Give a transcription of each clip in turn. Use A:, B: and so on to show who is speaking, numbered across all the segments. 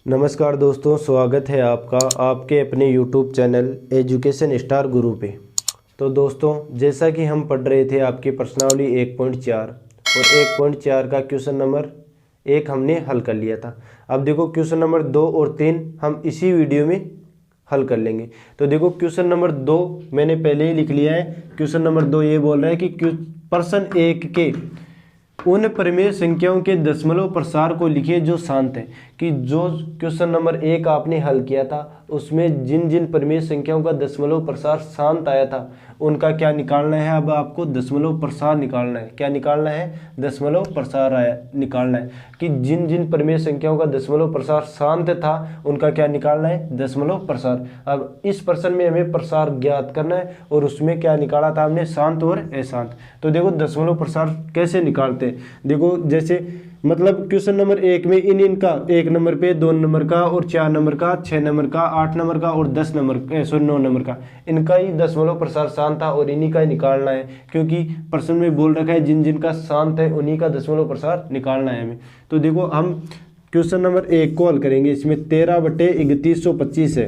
A: नमस्कार दोस्तों, स्वागत है आपका आपके अपने YouTube चैनल एजुकेशन स्टार गुरु पे। तो दोस्तों, जैसा कि हम पढ़ रहे थे आपकी प्रश्नावली 1.4 और 1.4 का क्वेश्चन नंबर 1 हमने हल कर लिया था। अब देखो क्वेश्चन नंबर 2 और 3 हम इसी वीडियो में हल कर लेंगे। तो देखो क्वेश्चन नंबर 2 मैंने पहले ही लिख लिया है। क्वेश्चन नंबर 2 ये बोल रहा है कि प्रश्न 1 के उन परिमेय संख्याओं के दशमलव प्रसार को लिखिए जो शांत है। कि जो क्वेश्चन नंबर 1 आपने हल किया था उसमें जिन जिन परिमेय संख्याओं का दशमलव प्रसार शांत आया था उनका क्या निकालना है। अब आपको दशमलव प्रसार निकालना है। क्या निकालना है? दशमलव प्रसार निकालना है कि जिन जिन परिमेय संख्याओं का दशमलव प्रसार शांत था उनका क्या निकालना है? दशमलव प्रसार। अब इस प्रश्न में हमें प्रसार ज्ञात करना है और उसमें क्या निकाला था हमने? शांत और अशांत। तो देखो दशमलव प्रसार कैसे निकालते हैं। देखो जैसे मतलब क्वेश्चन नंबर 1 में इनका 1 नंबर पे 2 नंबर का और 4 नंबर का 6 नंबर का 8 नंबर का और 9 नंबर का इनका ही दशमलव प्रसार शांत था और इन्हीं का ही निकालना है। क्योंकि प्रश्न में बोल रखा है जिन जिन का शांत है उन्हीं का दशमलव प्रसार निकालना है हमें। तो देखो हम क्वेश्चन नंबर 1 को हल करेंगे। इसमें 13/3125 है।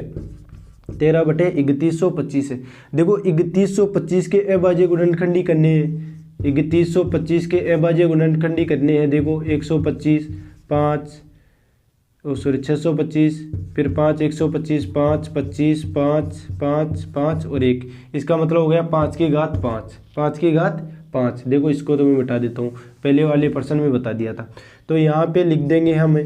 A: 13/3125 है। देखो 3125 के अभाज्य गुणनखंडी करने हैं। 3125 के अभाज्य गुणनखंडी करने हैं। देखो 125 5 625 फिर 5 125 5 25 5 5 5 और 1। इसका मतलब हो गया 5 की घात 5 5 की घात 5। देखो इसको तो मैं बता देता हूँ, पहले वाले प्रश्न में बता दिया था। तो यहाँ पे लिख देंगे हम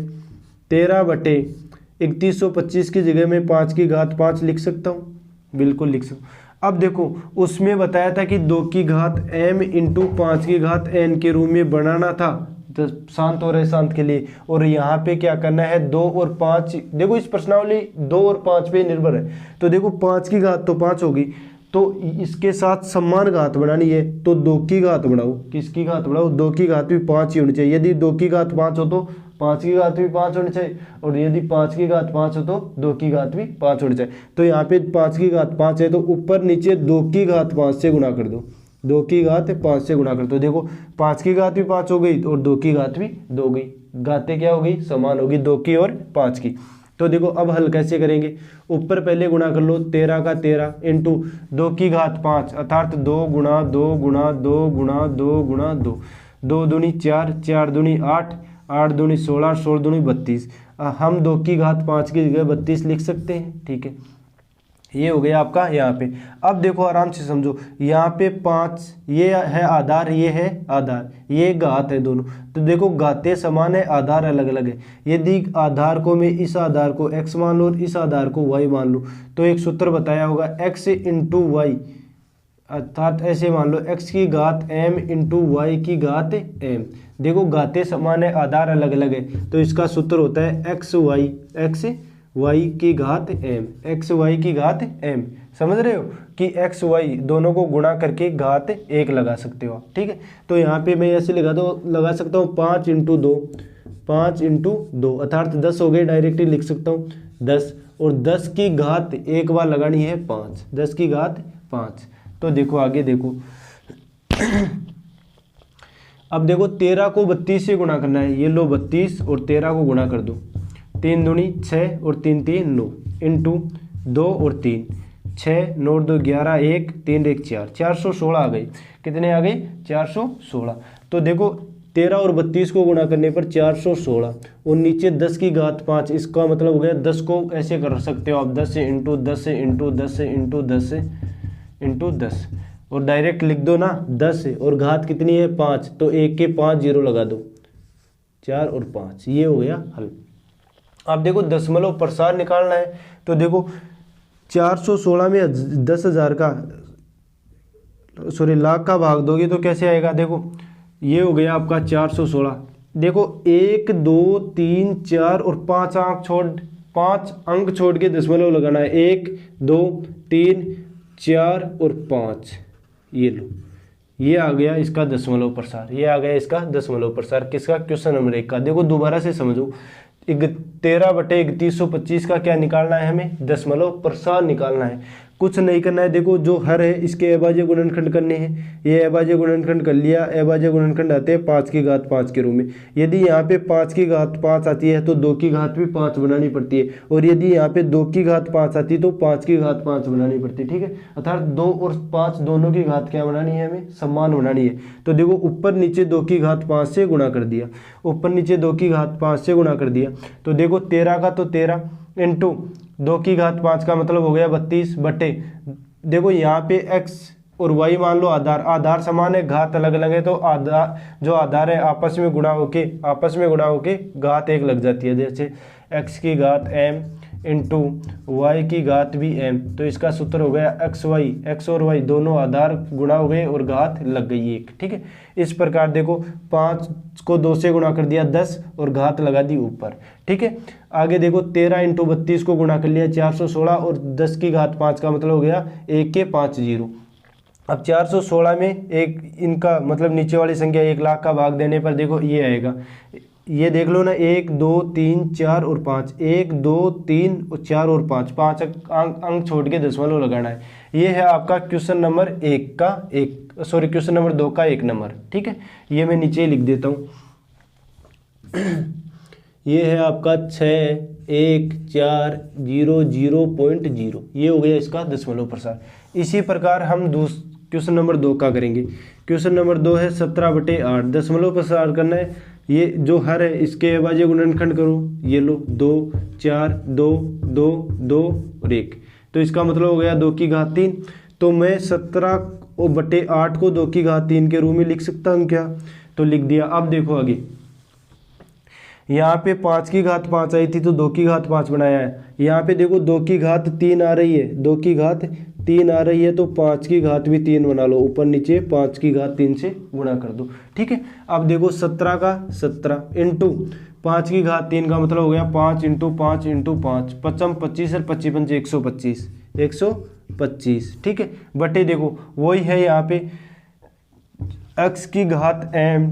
A: 13/3125 की जगह में 5 की घात 5 लिख सकता हूँ, बिल्कुल लिख सकता हूँ। अब देखो उसमें बताया था कि 2 की घात m इंटू 5 की घात n के रूप में बनाना था तो शांत और अशांत के लिए। और यहाँ पे क्या करना है? 2 और 5। देखो इस प्रश्नावली 2 और 5 पे निर्भर है। तो देखो 5 की घात तो 5 होगी, तो इसके साथ समान घात बनानी है। तो 2 की घात बढ़ाओ। किसकी घात बढ़ाओ? 2 की घात भी 5 ही होनी चाहिए। यदि 2 की घात 5 हो तो 5 की घात भी 5 होनी चाहिए, और यदि 5 की घात 5 हो तो 2 की घात भी 5 होनी चाहिए। तो यहाँ पे 5 की घात 5 है तो ऊपर नीचे 2 की घात 5 से गुणा कर दो। 2 की घात 5 से गुणा कर दो। देखो 5 की घात भी 5 हो गई और 2 की घात भी 2 हो गई। घातें क्या हो गई? समान होगी, 2 की और 5 की। तो देखो अब हल कैसे करेंगे? ऊपर पहले गुणा कर लो 13 का 13 इंटू 2 की घात 5 अर्थात 2 गुणा 2 गुणा 2 गुणा 2 गुणा 2। 2 दूनी 4 4 दूनी 8 8 दूनी 16 16 दूनी 32। हम 2 की घात 5 की जगह 32 लिख सकते हैं। ठीक है, ये हो गया आपका यहाँ पे। अब देखो आराम से समझो, यहाँ पे 5 ये है आधार, ये है आधार, ये घात है दोनों। तो देखो घातें समान है, आधार अलग अलग है। यदि आधार को मैं इस आधार को x मान लूँ और इस आधार को y मान लूँ तो एक सूत्र बताया होगा x इंटू वाई, अर्थात ऐसे मान लो x की घात m इंटू वाई की घात m। देखो घातें समान है, आधार अलग अलग है, तो इसका सूत्र होता है x y की घात m, x y की घात m। समझ रहे हो कि x y दोनों को गुणा करके घात 1 लगा सकते हो आप। ठीक है, तो यहाँ पे मैं ऐसे लगा सकता हूँ 5 इंटू 2 5 इंटू 2 अर्थात 10 हो गए। डायरेक्टली लिख सकता हूँ 10, और 10 की घात एक बार लगानी है 5, 10 की घात 5। तो देखो आगे देखो अब देखो 13 को 32 से गुणा करना है। ये लो 32 और 13 को गुणा कर दो। 3 दूनी 6 और 3 3 9 इंटू 2 और 3 6 9 2 11 1 3 1 4 416 आ गई। कितने आ गई? 416। तो देखो 13 और 32 को गुणा करने पर 416 और नीचे 10 की घात 5। इसका मतलब हो गया 10 को ऐसे कर सकते हो आप 10 से इंटू 10 से इंटू 10 से इंटू 10 से इंटू 10 और डायरेक्ट लिख दो ना 10 और घात कितनी है? 5। तो 1 के 5 जीरो लगा दो, 4 और 5। ये हो गया हल। अब देखो दशमलव प्रसार निकालना है। तो देखो 416 में 10,000 का लाख का भाग दोगे तो कैसे आएगा? देखो ये हो गया आपका 416। देखो 1 2 3 4 और 5 अंक छोड़ के दशमलव लगाना है। 1 2 3 4 और 5। ये लो, ये आ गया इसका दशमलव प्रसार। ये आ गया इसका दशमलव प्रसार किसका? क्वेश्चन नंबर 1 का। देखो दोबारा से समझो, 13/3125 का क्या निकालना है हमें? दशमलव प्रसार निकालना है। कुछ नहीं करना है। देखो जो हर है इसके अभाज्य गुणनखंड करने हैं, ये अभाज्य गुणनखंड कर लिया। अभाज्य गुणनखंड आते हैं 5 की घात 5 के रूप में। यदि यहाँ पे 5 की घात 5 आती है तो 2 की घात भी 5 बनानी पड़ती है, और यदि यहाँ पे 2 की घात 5 आती है तो 5 की घात 5 बनानी पड़ती है। ठीक है, अर्थात 2 और 5 दोनों की घात क्या बनानी है, हमें समान बनानी है। तो देखो ऊपर नीचे 2 की घात 5 से गुणा कर दिया, ऊपर नीचे 2 की घात 5 से गुणा कर दिया। तो देखो 13 का तो 13 इंटू 2 की घात 5 का मतलब हो गया 32 बटे, देखो यहाँ पे x और y मान लो आधार, आधार समान है, घात अलग अलग है, तो आधार जो आधार है आपस में गुणा होके घात 1 लग जाती है। जैसे x की घात m इंटू वाई की घात भी m, तो इसका सूत्र हो गया x और y दोनों आधार गुणा हो गए और घात लग गई 1। ठीक है, इस प्रकार देखो 5 को 2 से गुणा कर दिया 10 और घात लगा दी ऊपर। ठीक है, आगे देखो 13 इंटू 32 को गुणा कर लिया 416 और 10 की घात 5 का मतलब हो गया 1 के 5 जीरो। अब 416 में एक इनका मतलब नीचे वाली संख्या 1 लाख का भाग देने पर देखो ये आएगा, ये देख लो ना 1 2 3 4 और 5, 1 2 3 और 4 और 5, 5 अंक छोड़ के दशमलव लगाना है। ये है आपका क्वेश्चन नंबर 2 का 1 नंबर। ठीक है, ये मैं नीचे लिख देता हूँ। ये है आपका 61400.0, ये हो गया इसका दशमलव प्रसार। इसी प्रकार हम क्वेश्चन नंबर 2 का करेंगे। क्वेश्चन नंबर 2 है 17/8, दशमलव प्रसार करना है। ये जो हर है इसके अभाज्य गुणनखंड करो, ये लो 2 4 2 2 2 और 1, तो इसका मतलब हो गया 2 की घात 3। तो मैं 17/8 को 2 की घात 3 के रूप में लिख सकता हूँ क्या, तो लिख दिया। अब देखो आगे यहाँ पे 5 की घात 5 आई थी तो 2 की घात 5 बनाया है। यहाँ पे देखो 2 की घात 3 आ रही है, 2 की घात 3 आ रही है तो 5 की घात भी 3 बना लो, ऊपर नीचे 5 की घात 3 से गुणा कर दो। ठीक है, अब देखो 17 का 17 इंटू 5 की घात 3 का मतलब हो गया 5 इंटू 5 इंटू 5, 5 25 और 25 पंचे 125। ठीक है, बटे देखो वही है यहाँ पे x की घात m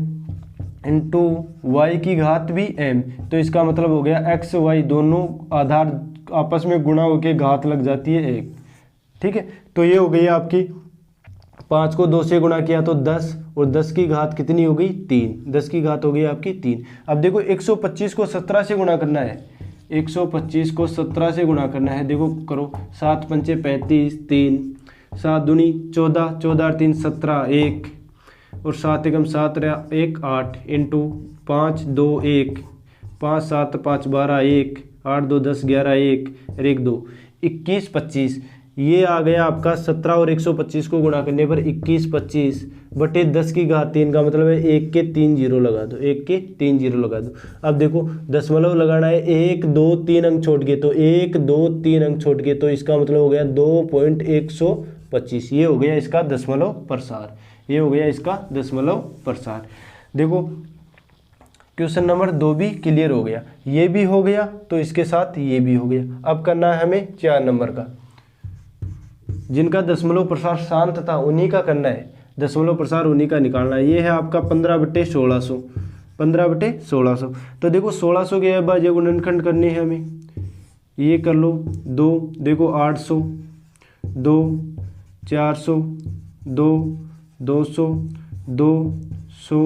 A: इंटू वाई की घात भी m, तो इसका मतलब हो गया x y दोनों आधार आपस में गुणा होकर घात लग जाती है 1। ठीक है, तो ये हो गई आपकी 5 को 2 से गुणा किया तो 10 और 10 की घात कितनी हो गई 3, 10 की घात हो गई आपकी 3। अब देखो 125 को 17 से गुणा करना है, 125 को 17 से गुणा करना है। देखो करो 7 पंचे 35, 3 7 दूनी 14, 14 3 17 1 और 7 एकम 7 1 8 इंटू 5 2 1 5 7 5 12 1 8 2 10 11 1 और 1 2 21 25, ये आ गया आपका 17 और 125 को गुणा करने पर 21 25 बटे 10 की घात 3 का मतलब है 1 के 3 जीरो लगा दो, 1 के 3 जीरो लगा दो। अब देखो दशमलव लगाना है, 1 2 3 अंक छोड़ के, तो 1 2 3 अंक छोड़ के, तो इसका मतलब हो गया 2.125, ये हो गया इसका दशमलव प्रसार, ये हो गया इसका दशमलव प्रसार। देखो क्वेश्चन नंबर 2 भी क्लियर हो गया, ये भी हो गया तो इसके साथ ये भी हो गया। अब करना है हमें 4 नंबर का, जिनका दशमलव प्रसार शांत था उन्हीं का करना है, दशमलव प्रसार उन्हीं का निकालना है। ये है आपका 15/1600, 15/1600। तो देखो 1600 के अभाज्य गुणनखंड करने हैं हमें, ये कर लो 2, देखो 800 2 400 2 200 2 100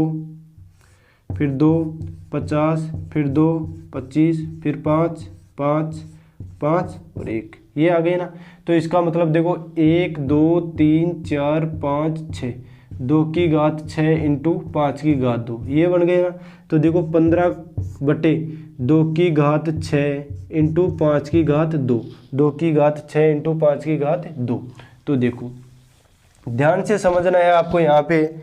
A: फिर 2 50 फिर 2 25 फिर 5 5 5 और 1, ये आ गए ना। तो इसका मतलब देखो 1 2 3 4 5 6, 2 की घात 6 इंटू 5 की घात 2, ये बन गए ना। तो देखो 15/2 की घात 6 इंटू 5 की घात 2, 2 की घात 6 इंटू 5 की घात 2। तो देखो ध्यान से समझना है आपको, यहाँ पे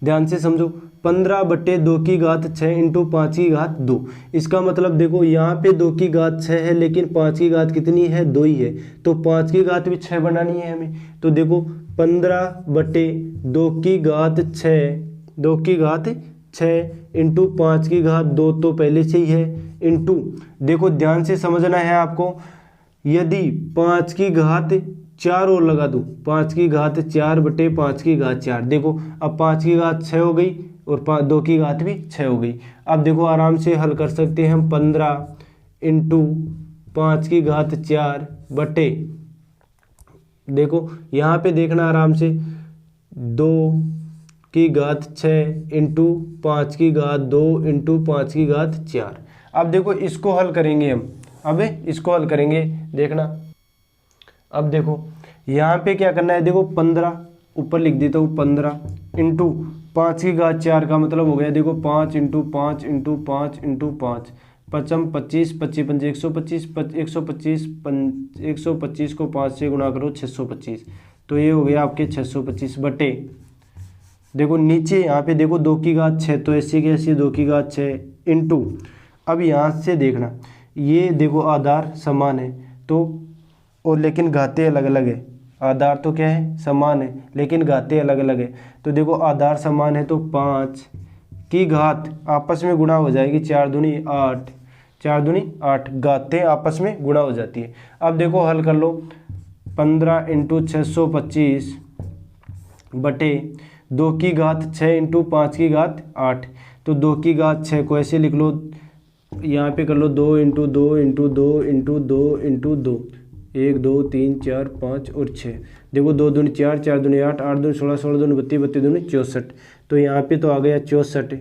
A: ध्यान से समझो, 15/2 की घात 6 इंटू 5 की घात 2, इसका मतलब देखो यहाँ पे 2 की घात 6 है लेकिन 5 की घात कितनी है 2 ही है, तो 5 की घात भी 6 बनानी है हमें। तो देखो 15/2 की घात 6, 2 की घात 6 इंटू 5 की घात 2 तो पहले से ही है, इंटू देखो ध्यान से समझना है आपको, यदि 5 की घात 4 और लगा दूँ, 5 की घात 4/5 की घात 4, देखो अब 5 की घात 6 हो गई और 2 की घात भी 6 हो गई। अब देखो आराम से हल कर सकते हैं हम, 15 इंटू 5 की घात 4 बटे, देखो यहाँ पे देखना आराम से, 2 की घात 6 इंटू 5 की घात 2 इंटू 5 की घात 4। अब देखो इसको हल करेंगे हम, अब इसको हल करेंगे, देखना। अब देखो यहाँ पे क्या करना है, देखो 15 ऊपर लिख देता हूँ, 15 इंटू 5 की घात 4 का मतलब हो गया, देखो 5 इंटू 5 इंटू 5 इंटू 5, 5 25 25 पंजे 125, 125 को 5 से गुणा करो 625, तो ये हो गया आपके 625 बटे, देखो नीचे यहाँ पे देखो 2 की घात 6, तो ऐसे की ऐसे 2 की घात 6 इंटू, अब यहाँ से देखना, ये देखो आधार समान है तो, और लेकिन घाते अलग अलग है, आधार तो क्या है समान है लेकिन घाते अलग अलग है, तो देखो आधार समान है तो 5 की घात आपस में गुणा हो जाएगी, 4 दूनी 8, 4 दूनी 8, घाते आपस में गुणा हो जाती है। अब देखो हल कर लो, 15 इंटू 625 बटे 2 की घात 6 इंटू 5 की घात 8, तो 2 की घात 6 को ऐसे लिख लो, यहाँ पे कर लो 2 इंटू 2 इंटू 2 इंटू 2 इंटू 2, 1 2 3 4 5 और 6, देखो 2 दूनी 4, 4 दूनी 8, 8 दूनी 16, 16 दूनी 32, 32 दूनी 64, तो यहाँ पे तो आ गया 64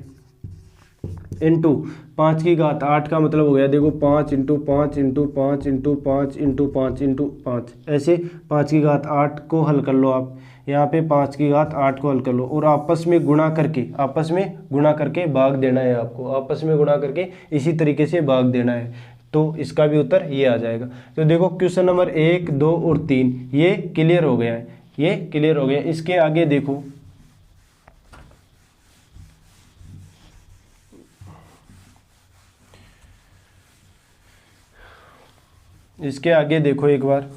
A: इंटू 5 की घात 8 का मतलब हो गया, देखो 5 into 5 into 5 into 5 into 5 into 5, ऐसे 5 की घात 8 को हल कर लो आप, यहाँ पे 5 की घात 8 को हल कर लो और आपस में गुणा करके भाग देना है आपको, आपस में गुणा करके इसी तरीके से भाग देना है, तो इसका भी उत्तर ये आ जाएगा। तो देखो क्वेश्चन नंबर 1 2 और 3 ये क्लियर हो गया है, ये क्लियर हो गया। इसके आगे देखो, इसके आगे देखो एक बार,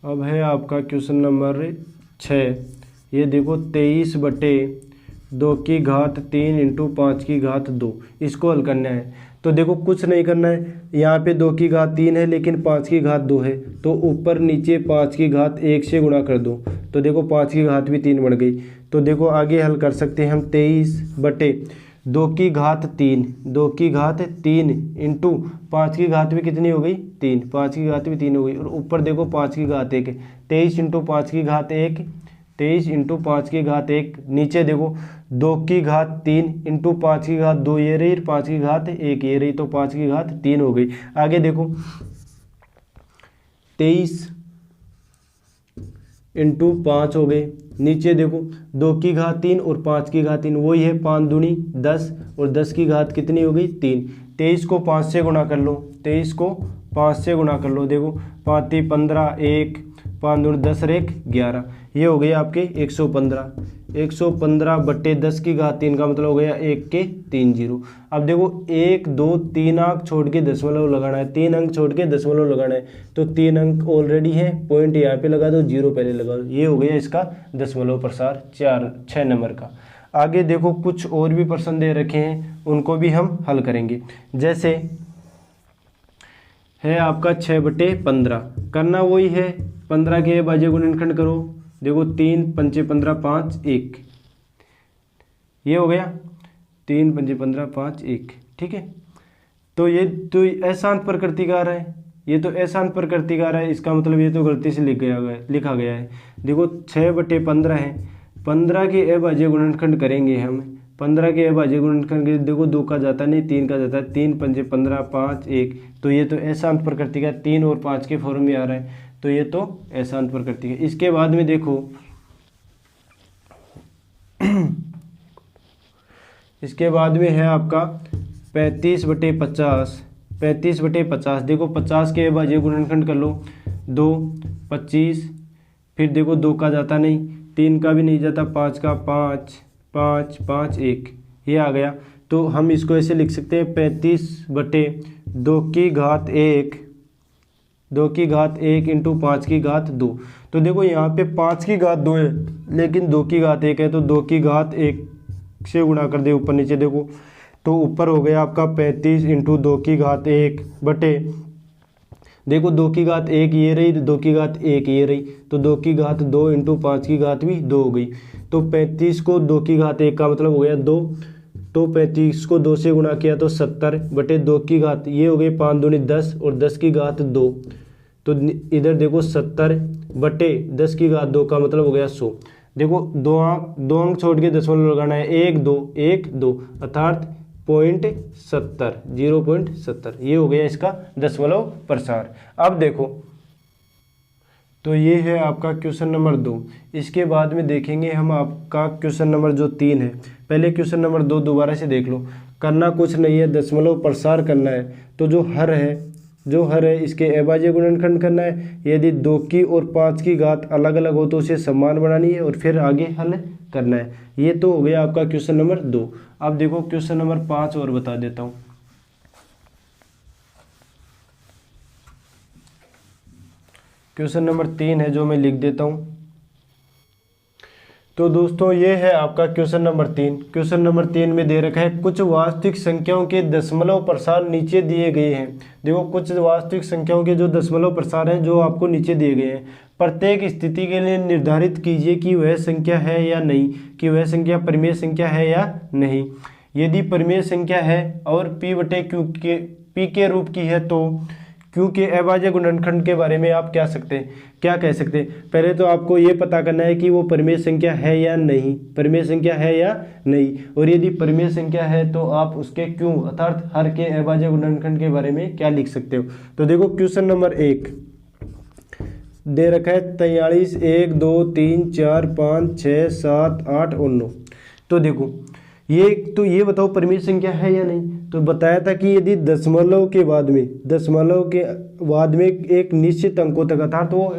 A: अब है आपका क्वेश्चन नंबर 6, ये देखो 23 बटे 2 की घात 3 इंटू 5 की घात 2, इसको हल करना है। तो देखो कुछ नहीं करना है, यहाँ पे 2 की घात 3 है लेकिन 5 की घात 2 है, तो ऊपर नीचे 5 की घात 1 से गुणा कर दो, तो देखो 5 की घात भी 3 बन गई। तो देखो आगे हल कर सकते हैं हम, 23 बटे 2 की घात 3, 2 की घात 3 इंटू 5 की घात भी कितनी हो गई 3, 5 की घात भी 3 हो गई, और ऊपर देखो 5 की घात 1, 23 इंटू 5 की घात 1, 23 इंटू 5 की घात 1, नीचे देखो 2 की घात 3 इंटू 5 की घात 2 ये रही, 5 की घात 1 ये रही, तो 5 की घात 3 हो गई। आगे देखो 23 इंटू 5 हो गए, नीचे देखो 2 की घात 3 और 5 की घात 3 वही है, 5 दूनी 10 और 10 की घात कितनी हो गई 3, 23 को 5 से गुणा कर लो, 23 को 5 से गुणा कर लो, देखो 5 3 15, 1 5 दूनी 10 और 1 11, ये हो गए आपके 115, 115 बट्टे 10 की घात 3 का मतलब हो गया 1 के 3 जीरो। अब देखो 1 2 3 अंक छोड़ के दशमलव लगाना है, 3 अंक छोड़ के दशमलव लगाना है, तो 3 अंक ऑलरेडी है, पॉइंट यहाँ पे लगा दो, जीरो पहले लगा दो, ये हो गया इसका दशमलव प्रसार 6 नंबर का। आगे देखो कुछ और भी प्रश्न दे रखे हैं, उनको भी हम हल करेंगे। जैसे है आपका 6 बटे 15, करना वही है, 15 के बाजे गुणनखंड करो, देखो 3 पंचे 15 5 1, ये हो गया 3 पंचे 15 5 1, ठीक है। तो ये तो अशांत प्रकृतिकार है, ये तो अशांत प्रकृतिकार है, इसका मतलब ये तो गलती से लिखा गया है। देखो 6 बटे 15 है, 15 के अभाज्य गुणनखंड करेंगे हम, 15 के अभाज्य गुणनखंड, देखो 2 का जाता नहीं 3 का जाता है, 3 पंचे 15 5 1, तो ये तो अशांत प्रकृति का 3 और 5 के फॉर्म में आ रहा है, तो ये तो अशांत प्रकृति है। इसके बाद में देखो इसके बाद में है आपका 35 बटे 50, 35 बटे 50, देखो 50 के अभाज्य गुणनखंड कर लो, 2 25, फिर देखो 2 का जाता नहीं, 3 का भी नहीं जाता, 5 का 5 5 5 1, ये आ गया। तो हम इसको ऐसे लिख सकते हैं 35 बटे 2 की घात 1, 2 की घात 1 इंटू 5 की घात 2, तो देखो यहाँ पे 5 की घात 2 है लेकिन 2 की घात 1 है, तो 2 की घात 1 से गुणा कर दे ऊपर नीचे, देखो तो ऊपर हो गया आपका 35 इंटू 2 की घात 1 बटे, देखो 2 की घात 1 ये रही, 2 की घात 1 ये रही, तो 2 की घात 2 इंटू 5 की घात भी 2 हो गई, तो 35 को 2 की घात 1 का मतलब हो गया 2, तो 35 को 2 से गुणा किया तो 70 बटे 2 की घात, ये हो गई 5 दूनी 10 और 10 की घात 2, तो इधर देखो 70 बटे 10 की घात 2 का मतलब हो गया 100। देखो दो अंक छोड़ के दशमलव लगाना है, 1 2 1 2 अर्थात 0.70 ये हो गया इसका दशमलव प्रसार। अब देखो तो ये है आपका क्वेश्चन नंबर 2। इसके बाद में देखेंगे हम आपका क्वेश्चन नंबर जो 3 है। पहले क्वेश्चन नंबर 2 दोबारा से देख लो, करना कुछ नहीं है, दशमलव प्रसार करना है। तो जो हर है इसके अभाज्य गुणनखंड करना है। यदि 2 की और 5 की घात अलग अलग हो तो उसे समान बनानी है और फिर आगे हल करना है। ये तो हो गया आपका क्वेश्चन नंबर 2। अब देखो क्वेश्चन नंबर 5 और बता देता हूँ। क्वेश्चन नंबर 3 है जो मैं लिख देता हूँ। तो दोस्तों ये है आपका क्वेश्चन नंबर 3। क्वेश्चन नंबर 3 में दे रखा है कुछ वास्तविक संख्याओं के दशमलव प्रसार नीचे दिए गए हैं। देखो कुछ वास्तविक संख्याओं के जो दशमलव प्रसार हैं जो आपको नीचे दिए गए हैं। प्रत्येक स्थिति के लिए निर्धारित कीजिए कि वह संख्या है या नहीं, कि वह संख्या परिमेय संख्या है या नहीं। यदि परिमेय संख्या है और p बटे क्यू के p के रूप की है तो क्यू के अभाज्य गुणनखंड के बारे में आप क्या कह सकते हैं। पहले तो आपको ये पता करना है कि वो परिमेय संख्या है या नहीं, परिमेय संख्या है या नहीं। और यदि परिमेय संख्या है तो आप उसके क्यू अर्थात हर के अभाज्य गुणनखंड के बारे में क्या लिख सकते हो। तो देखो क्वेश्चन नंबर 1 दे रखा है 43 1 2 3 4 5 6 7 8 और 9। तो देखो ये बताओ परिमेय संख्या है या नहीं। तो बताया था कि यदि दशमलव के बाद में एक निश्चित अंकों तक अर्थात वो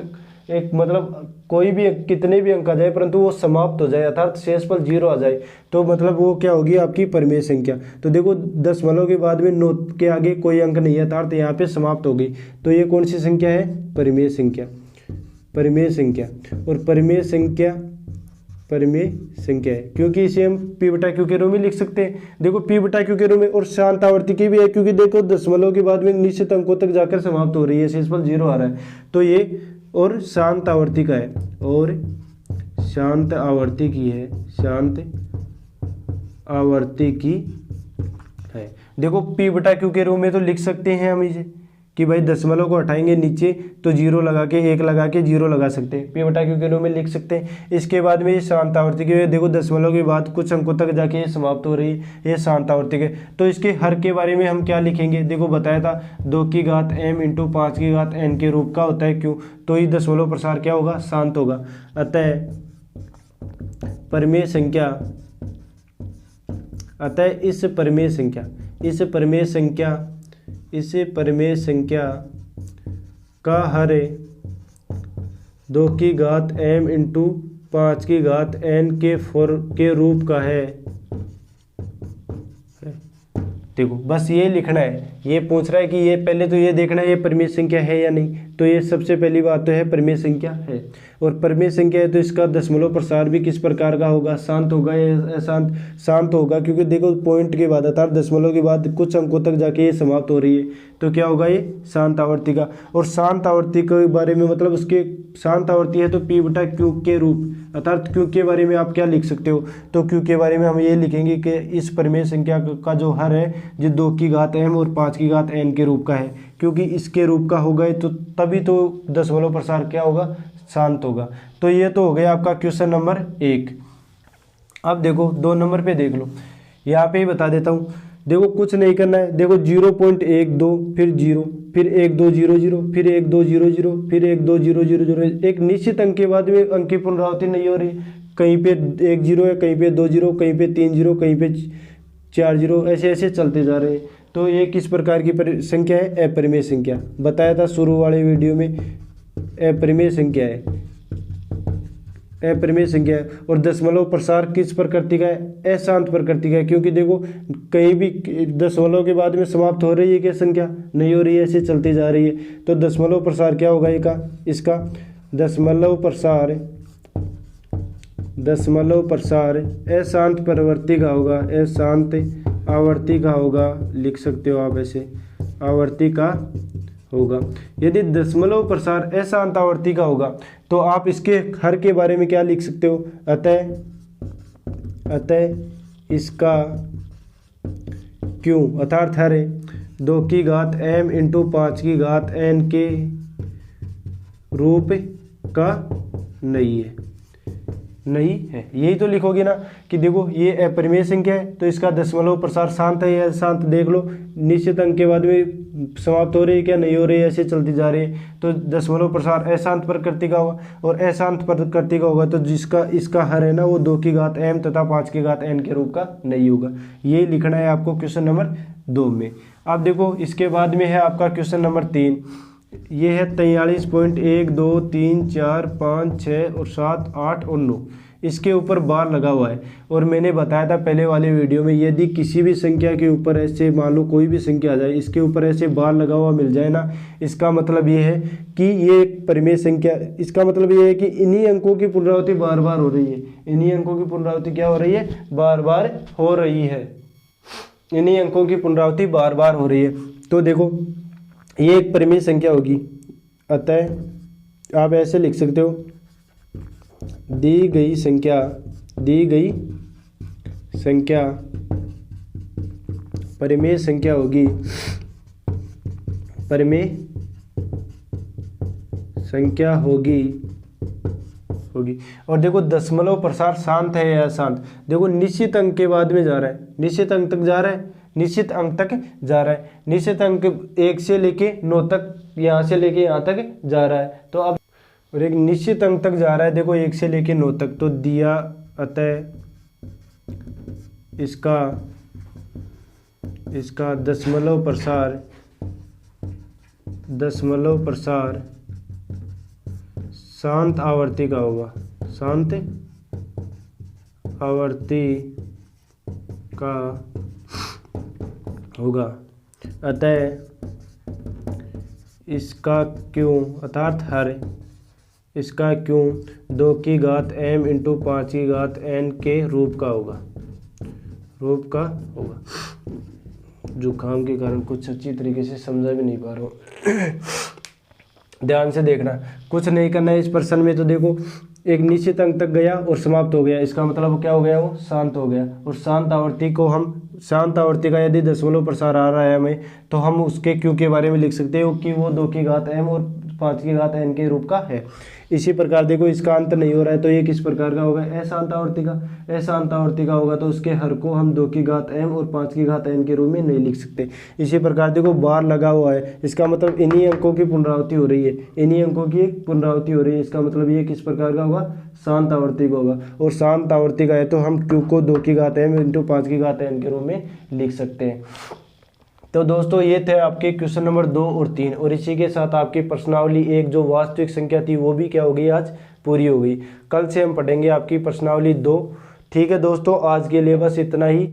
A: एक मतलब कोई भी कितने भी अंक आ जाए परंतु वो समाप्त हो जाए अर्थात शेषफल 0 आ जाए तो मतलब वो क्या होगी आपकी परिमेय संख्या। तो देखो दशमलव के बाद में 9 के आगे कोई अंक नहीं है अर्थात यहाँ पे समाप्त हो गई। तो ये कौन सी संख्या है, परिमेय संख्या। और परिमेय संख्या है क्योंकि इसे हम p बटा क्यू के रूप में लिख सकते हैं। देखो p बटा क्यू के रूप में और शांत आवर्ती की भी है क्योंकि देखो दशमलव के बाद में निश्चित अंकों तक जाकर समाप्त हो रही है, शेषफल 0 आ रहा है। तो ये और शांत आवर्ती का है और शांत आवर्ती की है। देखो p बटा क्यू के रूप में तो लिख सकते हैं हम इसे कि भाई दशमलव को हटाएंगे नीचे तो 0 लगा के 1 लगा के 0 लगा सकते हैं, p बटा क्यू के रूप में लिख सकते हैं। इसके बाद में ये शांत आवर्ती के देखो दशमलव के बाद कुछ अंकों तक जाके ये समाप्त हो रही है, ये शांत आवर्ती के। तो इसके हर के बारे में हम क्या लिखेंगे। देखो बताया था 2 की घात m इंटू 5 की घात n के रूप का होता है क्यों, तो ये दशमलव प्रसार क्या होगा, शांत होगा। अतः इस परिमेय संख्या का हर 2 की घात m इंटू 5 की घात n के रूप का है। देखो बस ये लिखना है, ये पूछ रहा है कि ये पहले तो ये देखना है ये परिमेय संख्या है या नहीं। तो ये सबसे पहली बात तो है परिमेय संख्या है और परिमेय संख्या है तो इसका दशमलव प्रसार भी किस प्रकार का होगा, शांत होगा या शांत होगा क्योंकि देखो पॉइंट के बाद अर्थात दशमलव के बाद कुछ अंकों तक जाके ये समाप्त हो रही है तो क्या होगा ये शांत आवर्ती का। और शांत आवर्ती के बारे में मतलब उसके शांत आवर्ती है तो p बटा क्यू के रूप अर्थात क्यू के बारे में आप क्या लिख सकते हो। तो क्यू के बारे में हम ये लिखेंगे कि इस परिमेय संख्या का जो हर है जो 2 की घात m और 5 की घात n के रूप का है क्योंकि इसके रूप का होगा तो तभी तो दशमलव प्रसार क्या होगा, शांत होगा। तो ये तो हो गया आपका क्वेश्चन नंबर 1। अब देखो 2 नंबर पे देख लो, यहाँ पे ही बता देता हूँ। देखो कुछ नहीं करना है, देखो 0.12 फिर 0 फिर 1200 फिर 1200 फिर 12000 एक निश्चित अंक के बाद में अंक की पुनरावृत्ति नहीं हो रही, कहीं पे 1 0 है, कहीं पे 2 0, कहीं पे 3 0, कहीं पे 4 0, ऐसे ऐसे चलते जा रहे हैं। तो ये किस प्रकार की संख्या है, अपरिमेय संख्या। बताया था शुरू वाले वीडियो में अपरिमेय संख्या है, अपरिमेय संख्या है। और दशमलव प्रसार किस प्रकृति का है, अशांत प्रकृति का है क्योंकि देखो कहीं भी दशमलव के बाद में समाप्त हो रही है क्या संख्या, नहीं हो रही है, ऐसे चलती जा रही है। तो दशमलव प्रसार क्या होगा इसका दशमलव प्रसार अशांत प्रवृत्ति का होगा, अशांत आवर्ती का होगा, लिख सकते हो आप ऐसे, आवर्ती का होगा। यदि दशमलव प्रसार अशांत आवर्ती का होगा तो आप इसके हर के बारे में क्या लिख सकते हो, अतः इसका क्यों अर्थात हर 2 की घात m इंटू 5 की घात n के रूप का नहीं है, नहीं है। यही तो लिखोगे ना कि देखो ये अपरिमेय संख्या है तो इसका दशमलव प्रसार शांत है या शांत, देख लो निश्चित अंक के बाद में समाप्त हो रही है क्या, नहीं हो रही है, ऐसे चलती जा रही है। तो दशमलव प्रसार अशांत प्रकृति का होगा और अशांत प्रकृति का होगा तो जिसका इसका हर है ना वो 2 की घात m तथा 5 की घात n के रूप का नहीं होगा। ये लिखना है आपको क्वेश्चन नंबर 2 में। अब देखो इसके बाद में है आपका क्वेश्चन नंबर 3। ये है 43.1 2 3 4 5 6 और 7 8 और 9। इसके ऊपर बार लगा हुआ है और मैंने बताया था पहले वाले वीडियो में, यदि किसी भी संख्या के ऊपर ऐसे मान लो कोई भी संख्या आ जाए, इसके ऊपर ऐसे बार लगा हुआ मिल जाए ना, इसका मतलब ये है कि ये एक परिमेय संख्या, इसका मतलब ये है कि इन्हीं अंकों की पुनरावृत्ति बार बार हो रही है। इन्हीं अंकों की पुनरावृत्ति क्या हो रही है, बार बार हो रही है। इन्हीं अंकों की पुनरावृत्ति बार बार हो रही है। तो देखो ये एक परिमेय संख्या होगी, अतः आप ऐसे लिख सकते हो, दी गई संख्या परिमेय संख्या होगी, परिमेय संख्या होगी। और देखो दशमलव प्रसार शांत है या अशांत, देखो निश्चित अंक के बाद में जा रहा है, निश्चित अंक तक जा रहा है, निश्चित अंक तक जा रहा है, निश्चित अंक 1 से लेके 9 तक, यहाँ से लेके यहाँ तक जा रहा है। तो अब और एक निश्चित अंक तक जा रहा है, देखो 1 से लेके 9 तक तो दिया, अतः इसका दशमलव प्रसार शांत आवर्ती का होगा, शांत आवर्ती का होगा। अतः इसका क्यों अर्थात हर इसका क्यों 2 की घात m इंटू 5 की घात n के रूप का होगा, जुकाम के कारण कुछ अच्छी तरीके से समझा भी नहीं पा रहा हूँ। ध्यान से देखना, कुछ नहीं करना है इस प्रश्न में। तो देखो एक निश्चित अंक तक गया और समाप्त हो गया, इसका मतलब क्या हो गया, वो शांत हो गया। और शांत आवर्ती का यदि दशमलव प्रसार आ रहा है हमें, तो हम उसके क्यों के बारे में लिख सकते हो कि वो 2 की घात m और 5 की घात n के रूप का है। इसी प्रकार देखो इसका अंत नहीं हो रहा है तो ये किस प्रकार का होगा, अशांत आवर्ती का होगा तो उसके हर को हम 2 की घात m और 5 की घात n के रूप में नहीं लिख सकते। इसी प्रकार देखो बार लगा हुआ है, इसका मतलब इन्हीं अंकों की पुनरावृत्ति हो रही है, इसका मतलब ये किस प्रकार का होगा, शांत आवर्ती का होगा। और शांत आवर्ती का है तो हम q को 2 की घात m इंटू 5 की घात n के रूप में लिख सकते हैं। तो दोस्तों ये थे आपके क्वेश्चन नंबर 2 और 3 और इसी के साथ आपकी प्रश्नावली 1 जो वास्तविक संख्या थी वो भी क्या हो गई, आज पूरी हो गई। कल से हम पढ़ेंगे आपकी प्रश्नावली 2। ठीक है दोस्तों, आज के लिए बस इतना ही।